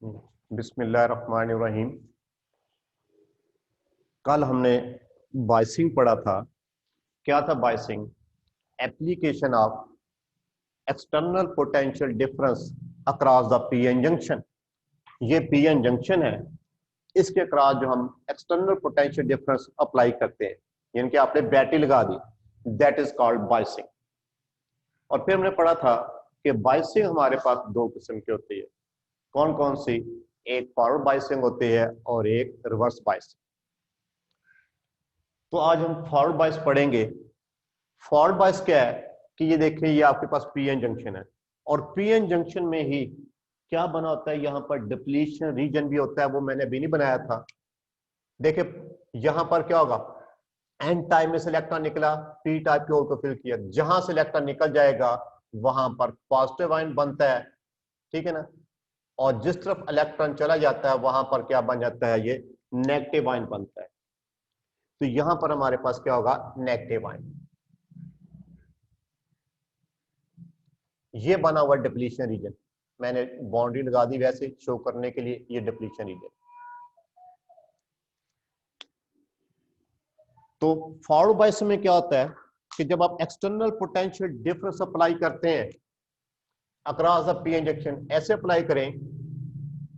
बिस्मिल्लाहिर्रहमानिर्रहीम। कल हमने बाइसिंग पढ़ा था। क्या था biasing? Application of external potential difference across the PN junction. ये पीएन जंक्शन है, इसके अक्रॉस जो हम एक्सटर्नल पोटेंशियल डिफरेंस अप्लाई करते हैं, यानी कि आपने बैटरी लगा दी, दैट इज कॉल्ड बाइसिंग। और फिर हमने पढ़ा था कि बाइसिंग हमारे पास दो किस्म की होती है। कौन कौन सी? एक फॉरवर्ड बाइसिंग होती है और एक रिवर्स बाइसिंग। तो आज हम फॉरवर्ड बाइस पढ़ेंगे। फॉरवर्ड बाइस क्या है कि ये देखिए, ये आपके पास पीएन जंक्शन है और पीएन जंक्शन में ही क्या बना होता है, यहाँ पर डिप्लीशन रीजन भी होता है, वो मैंने अभी नहीं बनाया था। देखिए यहाँ पर क्या होगा, एन टाइप में से इलेक्ट्रॉन निकला, पी टाइप की ओर को फिल किया, जहां से इलेक्ट्रॉन निकल जाएगा वहां पर पॉजिटिव आयन बनता है, ठीक है ना। और जिस तरफ इलेक्ट्रॉन चला जाता है वहां पर क्या बन जाता है, ये नेगेटिव आयन बनता है। तो यहां पर हमारे पास क्या होगा, नेगेटिव आयन। ये बना हुआ डिप्लीशन रीजन, मैंने बाउंड्री लगा दी वैसे शो करने के लिए, ये डिप्लीशन रीजन। तो फॉरवर्ड बायस में क्या होता है कि जब आप एक्सटर्नल पोटेंशियल डिफरेंस अप्लाई करते हैं अक्रॉस द पी इंजेक्शन, ऐसे अप्लाई करें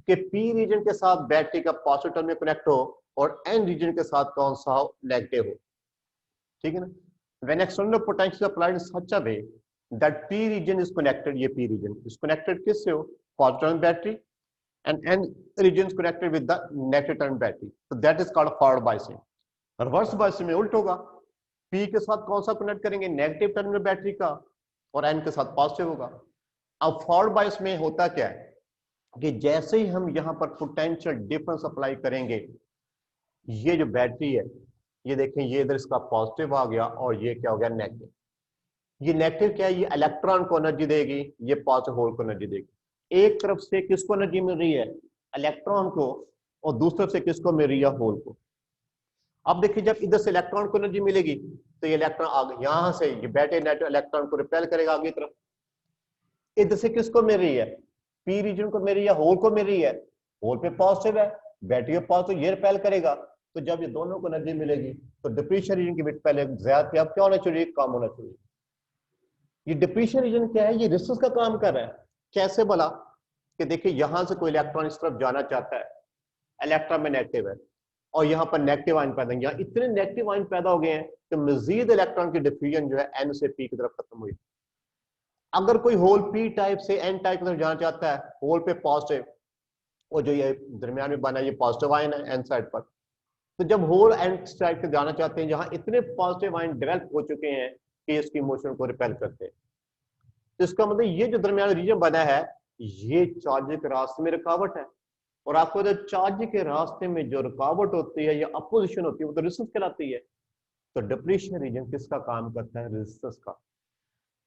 कि पी रीजन के साथ बैटरी का पॉजिटिव टर्मिनल में कनेक्ट हो और एन रीजन के साथ कौन सा हो, नेगेटिव हो, ठीक है ना। When external potential applied in such a way that P region is connected, ये पी रीजन इज कनेक्टेड किससे हो, positive terminal battery, and n region is connected with the negative terminal battery, so that is called forward biasing। Reverse biasing में उल्ट होगा, P के साथ कौन सा कनेक्ट करेंगे, नेगेटिव टर्मिनल बैटरी का, और एन के साथ पॉजिटिव होगा। अब फॉरवर्ड बायस में होता क्या है कि जैसे ही हम यहां पर पोटेंशियल डिफरेंस अप्लाई करेंगे, ये जो बैटरी है, ये देखें, ये इधर इसका पॉजिटिव आ गया और ये क्या हो गया, नेगेटिव। ये नेगेटिव क्या है, ये इलेक्ट्रॉन को एनर्जी देगी, ये पॉजिटिव होल को एनर्जी देगी। एक तरफ से किसको एनर्जी मिल रही है, इलेक्ट्रॉन को, और दूसरी तरफ से किसको मिल रही है, होल को। अब देखिए, जब इधर से इलेक्ट्रॉन को एनर्जी मिलेगी तो ये इलेक्ट्रॉन आगे, यहां से ये बैटरी नेट इलेक्ट्रॉन को रिपेल करेगा आगे तरफ। इधर से किसको मिल रही है, पी रीजन को मिल रही है, होल को मिल रही है, होल पे पॉजिटिव है, बैटरी पे पॉजिटिव, ये रिपेल करेगा। तो जब ये दोनों को एनर्जी मिलेगी तो डिप्लीशन रीजन की बिट पहले ज्यादा थी, अब क्या होना चाहिए, कम होना चाहिए। ये डिप्लीशन रीजन क्या है, ये रेजिस्टेंस का काम कर रहा है। कैसे बोला कि देखिए, यहां से कोई इलेक्ट्रॉन इस तरफ जाना चाहता है, इलेक्ट्रॉन में नेगेटिव है, और यहाँ पर नेगेटिव आयन पैदा, यहाँ इतने नेगेटिव आयन पैदा हो गए हैं कि मजीद इलेक्ट्रॉन की डिफ्यूजन जो है एन से पी की तरफ खत्म हुई। अगर कोई होल पी टाइप से एन टाइप की तरफ जाना चाहता है, होल पे पॉजिटिव, और जो ये दरमियान में बना, ये पॉजिटिव आयन है एन साइड पर। तो जब होल एन साइड पे जाना चाहते हैं, जहां इतने पॉजिटिव आयन डेवलप हो चुके हैं कि इसकी मोशन को रिपेल करते हैं, इसका मतलब ये जो दरमियान रीजन बना है, ये चार्ज के रास्ते में रुकावट है। और आपको जो चार्ज के रास्ते में जो रुकावट होती है या अपोजिशन होती है, वो तो रेजिस्टेंस कहलाती है। तो डिप्लीशन रीजन किसका काम करता है, रेजिस्टेंस का।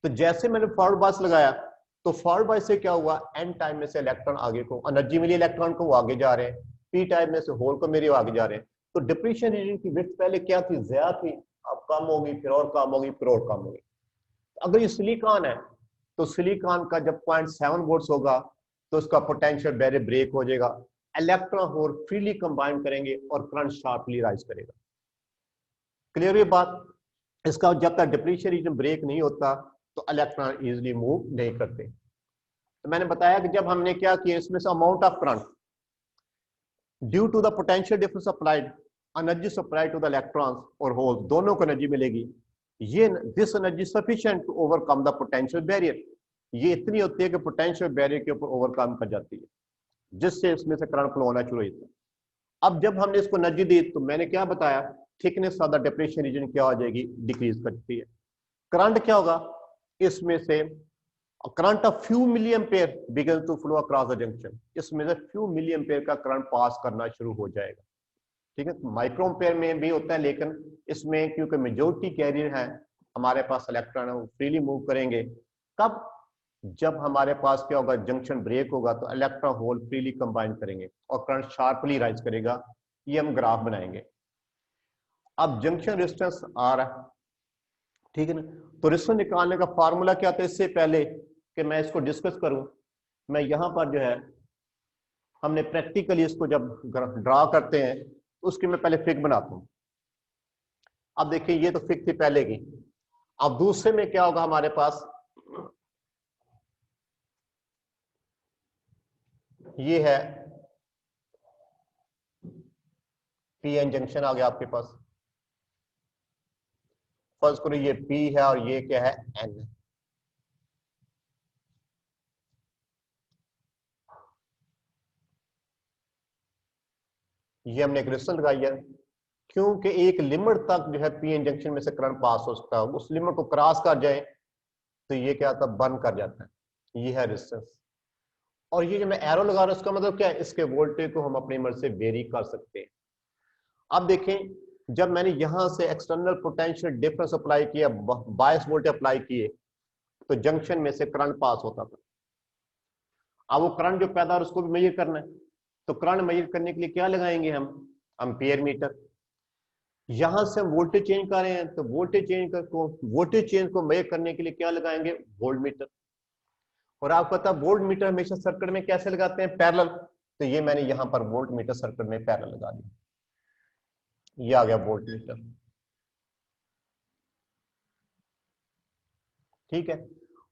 तो जैसे मैंने फॉरवर्ड बायस लगाया, तो फॉरवर्ड बायस से क्या हुआ, एन टाइप में से इलेक्ट्रॉन आगे को एनर्जी मिली, इलेक्ट्रॉन को वो आगे जा रहे हैं, पी टाइप में से होल को मेरी आगे जा रहे हैं। तो डिप्लीशन रीजन की विड्थ पहले क्या थी, ज्यादा थी, अब कम होगी, फिर और कम होगी, फिर और कम होगी। अगर ये सिलिकॉन है तो सिलिकॉन का जब 0.7 वोल्ट्स होगा तो उसका पोटेंशियल बैरियर ब्रेक हो जाएगा, इलेक्ट्रॉन होल फ्रीली कंबाइन करेंगे और करंट शार्पली राइज करेगा। क्लियर ये बात? इसका जब तक डिप्लीशन रीजन ब्रेक नहीं होता तो इलेक्ट्रॉन इजीली मूव नहीं करते। तो मैंने बताया कि जब हमने क्या किया, इसमें से amount of current due to the potential difference applied, energy supply to the electrons और होल, दोनों को एनर्जी मिलेगी। ये this energy sufficient to overcome the potential barrier, ये इतनी होती है कि पोटेंशियल बैरियर के ऊपर ओवरकम कर जाती है, जिससे इसमें से करंट फ्लो होना शुरू होता है। अब जब हमने इसको एनर्जी दी तो मैंने क्या बताया, thickness of the depletion region क्या हो जाएगी, डिक्रीज करती है। करंट क्या होगा, इसमें से current of few milliampere begin to flow across the junction, इसमें से फ्यू मिली एम्पेयर का करंट पास करना शुरू हो जाएगा, ठीक है। माइक्रो एम्पेयर में भी होता है, लेकिन इसमें क्योंकि मेजोरिटी कैरियर है, हमारे पास इलेक्ट्रॉन है, वो फ्रीली मूव करेंगे। कब? जब हमारे पास क्या होगा, जंक्शन ब्रेक होगा तो इलेक्ट्रॉन होल फ्रीली कंबाइन करेंगे और करंट शार्पली राइज करेगा। ये हम ग्राफ बनाएंगे। अब जंक्शन रेजिस्टेंस आ रहा है, ठीक है ना। तो रेजिस्टेंस निकालने का फार्मूला क्या था, इससे पहले कि मैं इसको डिस्कस करूं, मैं यहां पर जो है हमने प्रैक्टिकली इसको जब ड्रा करते हैं तो उसकी मैं पहले फिग बनाता हूं। अब देखिए ये तो फिग थी पहले की। अब दूसरे में क्या होगा हमारे पास, ये है पी एन जंक्शन आ गया आपके पास। फर्स्ट करो ये पी है और ये क्या है, एन है। ये हमने एक रेजिस्टेंस लगाई है, क्योंकि एक लिमिट तक जो है पी एन जंक्शन में से करंट पास हो सकता है, उस लिमिट को क्रॉस कर जाए तो ये क्या आता है, बर्न कर जाता है। ये है रेजिस्टेंस। और ये जो मैं एरो लगा रहा हूं उसका मतलब क्या है, इसके वोल्टेज को हम अपनी मर्जी से वेरी कर सकते हैं। अब देखें, जब मैंने यहां से एक्सटर्नल पोटेंशियल डिफरेंस अप्लाई किया, बायस वोल्टेज अप्लाई किए, तो जंक्शन में से करंट पास होता था। अब वो करंट जो पैदा हो उसको भी मेजर करना है, तो करंट मेजर करने के लिए क्या लगाएंगे हम, एम्पियर मीटर। यहां से हम वोल्टेज चेंज कर रहे हैं, तो वोल्टेज चेंज को मेजर करने के लिए क्या लगाएंगे, वोल्ट मीटर। और आपको पता है वोल्ट मीटर हमेशा सर्किट में कैसे लगाते हैं, पैरेलल। तो ये मैंने यहां पर वोल्ट मीटर सर्किट में पैरेलल लगा दिया, ये आ गया वोल्ट मीटर। ठीक है।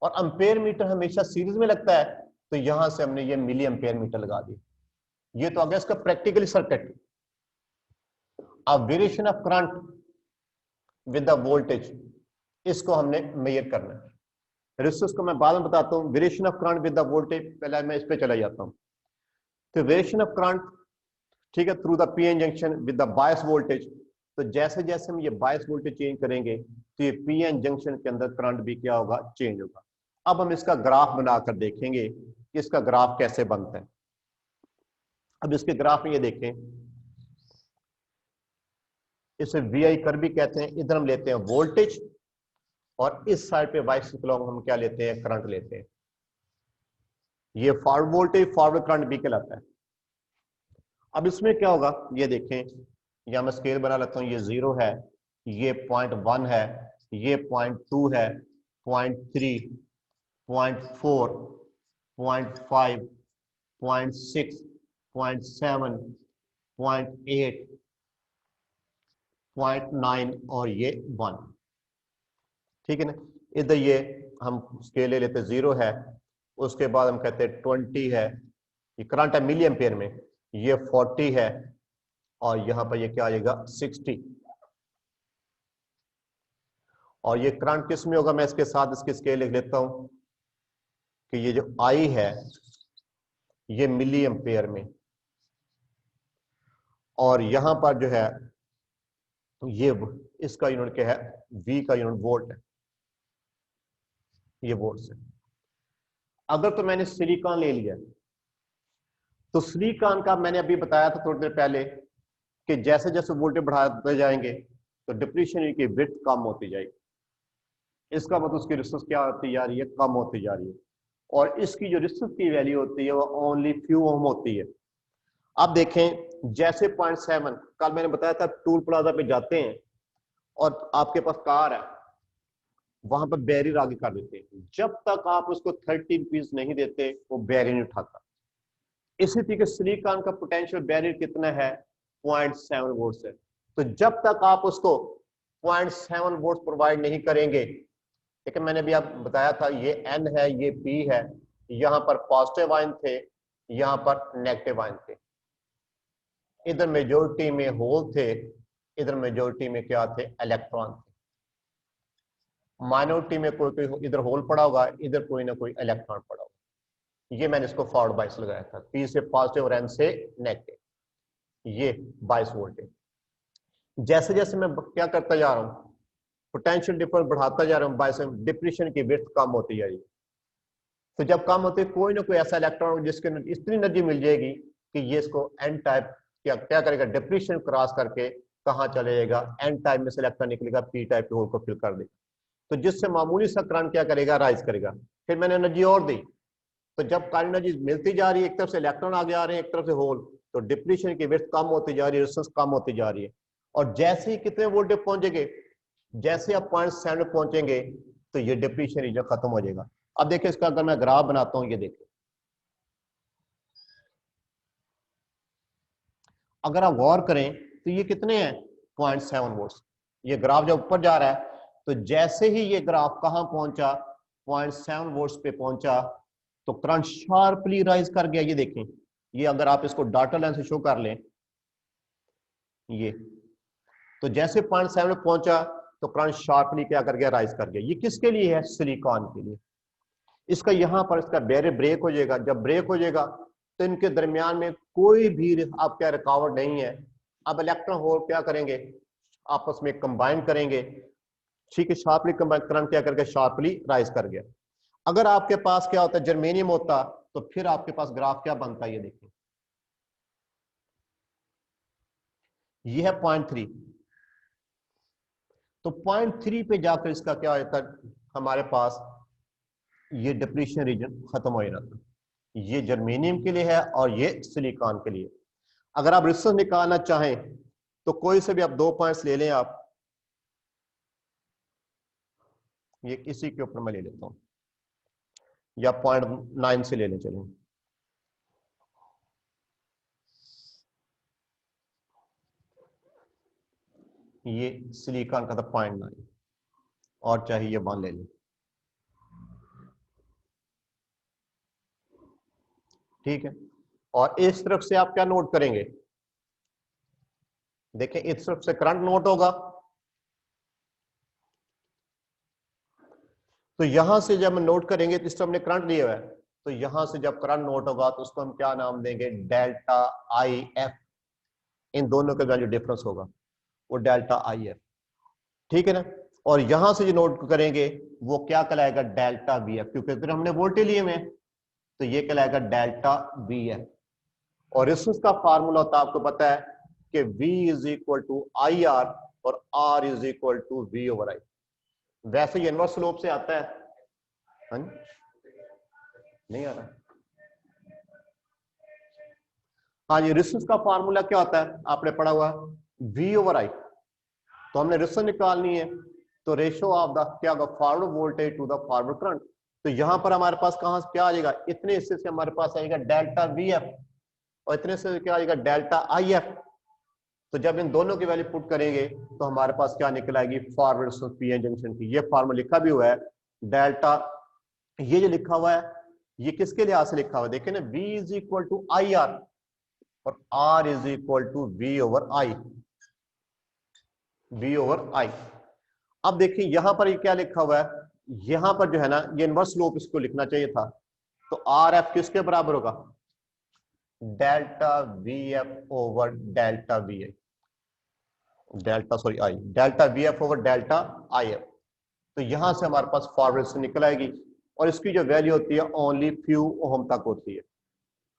और एम्पेयर मीटर हमेशा सीरीज में लगता है, तो यहां से हमने ये मिली एम्पेयर मीटर लगा दिया। ये तो आ गया इसका प्रैक्टिकली सर्किट। अब variation of current with the voltage, इसको हमने मेजर करना है। रेजिस्टेंस को मैं बाद में बताता हूं। Variation of current with the voltage, पहले मैं इस पे चला जाता हूं। तो वेरिएशन ऑफ करंट, ठीक है, through the PN junction with the bias voltage. तो जैसे जैसे हम ये बायस वोल्टेज चेंज करेंगे, तो ये पीएन जंक्शन के अंदर करंट भी क्या होगा, चेंज होगा। अब हम इसका ग्राफ बनाकर देखेंगे कि इसका ग्राफ कैसे बनता है। अब इसके ग्राफ में ये देखें, इसे वी आई कर भी कहते हैं। इधर हम लेते हैं वोल्टेज, और इस साइड पे वाइस क्लॉक हम क्या लेते हैं, करंट लेते हैं। ये फॉरवर्ड वोल्टेज, फॉरवर्ड करंट भी कहलाता है। अब इसमें क्या होगा, ये देखें, यहां मैं स्केल बना लेता हूं। ये 0 है, ये 0.1 है, ये 0.2 है, 0.3, 0.4, 0.5, 0.6, 0.7, 0.8, 0.9 और ये 1। ठीक है ना। इधर ये हम स्केल ले लेते, 0 है, उसके बाद हम कहते हैं 20 है, ये करंट है मिली एम्पेयर में, ये 40 है, और यहां पर ये क्या आ जाएगा, 60। और ये करंट किस में होगा, मैं इसके साथ इसकी स्केल लिख लेता हूं कि ये जो आई है ये मिली एम्पेयर में, और यहां पर जो है ये इसका यूनिट क्या है, वी का यूनिट वोल्ट है, ये वोल्ट से। अगर तो मैंने सिलिकॉन ले लिया, तो सिलिकॉन का मैंने अभी बताया था थोड़ी देर पहले कि जैसे जैसे वोल्टेज बढ़ाते जाएंगे तो डिप्रीशन की विड्थ कम होती जाएगी। इसका मतलब उसकी रेजिस्टेंस क्या होती जा रही है, कम होती जा रही है। और इसकी जो रेजिस्टेंस की वैल्यू होती है वो ओनली फ्यू ओम होती है। अब देखें, जैसे 0.7 कल मैंने बताया था, टूल प्लाजा पे जाते हैं और आपके पास कार है, वहां पर बैरियर आगे कर देते हैं। जब तक आप उसको 30 रुपीज नहीं देते वो बैरियर नहीं उठाता। इसी तरीके सिलिकॉन का पोटेंशियल बैरियर कितना है, 0.7 वोल्ट है। तो जब तक आप उसको 0.7 वोल्ट प्रोवाइड नहीं करेंगे, लेकिन मैंने भी आपको बताया था ये एन है, ये पी है, यहां पर पॉजिटिव आयन थे, यहां पर नेगेटिव आयन थे। इधर मेजोरिटी में होल थे, इधर मेजोरिटी में क्या थे, इलेक्ट्रॉन थे। माइनॉरिटी में कोई कोई इधर होल पड़ा होगा, इधर कोई ना कोई इलेक्ट्रॉन पड़ा होगा। ये मैंने इसको फॉरवर्ड बायस लगाया था, पी से पॉजिटिव और एन से नेगेटिव, ये बायस वोल्टेज। जैसे जैसे मैं क्या करता जा रहा हूं, पोटेंशियल डिफरेंस बढ़ाता जा रहा हूं, बायस डिप्रेशन की विड्थ कम होती जा रही है। तो जब कम होती है, कोई ना कोई ऐसा इलेक्ट्रॉन जिसके इतनी एनर्जी मिल जाएगी कि ये इसको एन टाइप क्या करेगा, डिप्रेशन क्रॉस करके कहां चले जाएगा, एन टाइप में से इलेक्ट्रॉन निकलेगा, पी टाइप के होल को फिल कर देगा। तो जिससे मामूली सा करंट क्या करेगा, राइज करेगा। फिर मैंने एनर्जी और दी, तो जब करंट एनर्जी मिलती जा रही है, एक तरफ से इलेक्ट्रॉन आगे आ रहे हैं, एक तरफ से होल, तो डिप्रेशन की विड्थ कम होती जा रही है, रेजिस्टेंस कम होती जा रही है। और जैसे ही कितने वोल्टेज पहुंचेंगे, जैसे आप 0.7 पहुंचेंगे, तो ये डिप्रेशन रीजन खत्म हो जाएगा। अब देखिए इसका अगर मैं ग्राफ बनाता हूं, ये देखिए अगर आप गौर करें तो ये कितने हैं 0.7 वोल्ट्स। ये ग्राफ जब ऊपर जा रहा है तो जैसे ही ये ग्राफ कहां पहुंचा 0.7 वोल्ट्स पे पहुंचा तो करंट शार्पली राइज कर गया। ये देखें, ये अगर आप इसको डाटा लाइन से शो कर लें, ये तो जैसे 0.7 में पहुंचा तो करंट शार्पली क्या कर गया, राइज कर गया। ये किसके लिए है, सिलिकॉन के लिए। इसका यहां पर इसका बैरियर ब्रेक हो जाएगा। जब ब्रेक हो जाएगा तो इनके दरमियान में कोई भी आप क्या रुकावट नहीं है। अब इलेक्ट्रॉन होल क्या करेंगे, आपस में कंबाइन करेंगे, ठीक है, शार्पली कंबाइन, करंट क्या करके शार्पली राइज कर गया। अगर आपके पास क्या होता है, जर्मेनियम होता, तो फिर आपके पास ग्राफ क्या बनता है, ये देखिए, ये है 0.3। तो 0.3 पे जाकर इसका क्या होता है, हमारे पास ये डिप्लीशन रीजन खत्म हो जाता है। ये जर्मेनियम के लिए है और ये सिलिकॉन के लिए। अगर आप रेजिस्टेंस निकालना चाहें तो कोई से भी आप 2 पॉइंट्स ले लें आप, ये इसी के ऊपर मैं ले लेता हूं, या 0.9 से ले लें, चलें। ये सिलिकॉन का था 0.9 और चाहिए ये 1 ले लें, ठीक है। और इस तरफ से आप क्या नोट करेंगे, देखें इस तरफ से करंट नोट होगा। तो यहां से जब हम नोट करेंगे तो इस तरफ हमने करंट लिया हुआ है, तो यहां से जब करंट नोट होगा तो उसको हम क्या नाम देंगे, डेल्टा आई एफ। इन दोनों का वैल्यू डिफरेंस होगा, वो डेल्टा आई एफ, ठीक है ना। और यहां से जो नोट करेंगे वो क्या कहलाएगा, डेल्टा बी एफ, क्योंकि फिर हमने वोल्टेज लिए में, तो ये कहलाएगा डेल्टा बी एफ। और रेजिस्टेंस का फार्मूला होता है, आपको पता है कि V is equal to I R और R is equal to V over I. वैसे ये इनवर्स स्लोप से आता है, हाँ नहीं आ रहा। हाँ, ये रेजिस्टेंस का फार्मूला क्या होता है, आपने पढ़ा हुआ V ओवर आई। तो हमने रेजिस्टेंस निकालनी है, तो रेशो ऑफ द क्या होगा, forward voltage to the forward current. तो यहां पर हमारे पास कहां से क्या आ जाएगा, इतने हिस्से से हमारे पास आएगा डेल्टा वी एफ और इतने से क्या आएगा, डेल्टा आई एफ। तो जब इन दोनों की वैल्यू पुट करेंगे तो हमारे पास क्या निकल आएगी, forward resistance P N junction की। ये फार्मूला लिखा भी हुआ है, डेल्टा, ये जो लिखा हुआ है ये किसके लिहाज से लिखा हुआ है, देखिए ना, V is equal to I R और R is equal to V over I, V over I. अब देखिए यहां पर ये क्या लिखा हुआ है, यहां पर जो है ना, ये इनवर्स स्लोप इसको लिखना चाहिए था। तो आर एफ किसके बराबर होगा, delta V F over delta we I, delta sorry I, delta V F over delta I F. तो यहां से हमारे पास फॉरवर्ड से निकल आएगी और इसकी जो वैल्यू होती है ओनली फ्यू ओम तक होती है।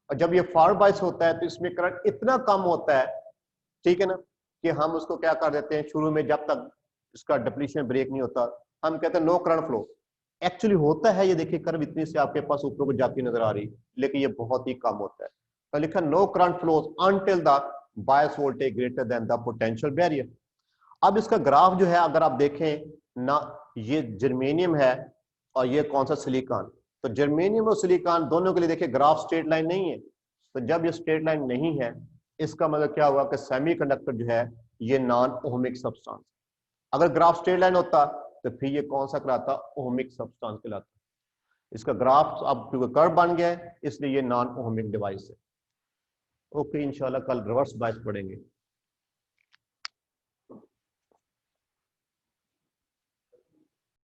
और जब ये फॉरवर्ड बायस होता है तो इसमें करंट इतना कम होता है, ठीक है ना, कि हम उसको क्या कर देते हैं, शुरू में जब तक इसका डिप्लीशन ब्रेक नहीं होता हम कहते हैं नो करंट फ्लो। एक्चुअली होता है, ये देखिए कर्व इतनी से आपके पास ऊपर को जाती नजर आ रही, लेकिन ये बहुत ही कम होता है। तो लिखा no current flows until the bias voltage greater than the potential barrier. अब इसका ग्राफ जो है अगर आप देखें ना, ये जर्मेनियम है और ये कौन सा, सिलिकॉन। तो जर्मेनियम और सिलिकॉन दोनों के लिए देखिए ग्राफ स्ट्रेट लाइन नहीं है। तो जब ये स्ट्रेट लाइन नहीं है इसका मतलब क्या हुआ कि सेमीकंडक्टर जो है ये नॉन ओहमिक सब्सटेंस। अगर ग्राफ स्ट्रेट लाइन होता तो फिर ये कौन सा कहलाता, ओहमिक सब्सटेंस कहलाता। इसका ग्राफ अब क्योंकि कर्व बन गया है इसलिए ये नॉन ओहमिक डिवाइस है। ओके, इंशाल्लाह कल रिवर्स बायस पढ़ेंगे।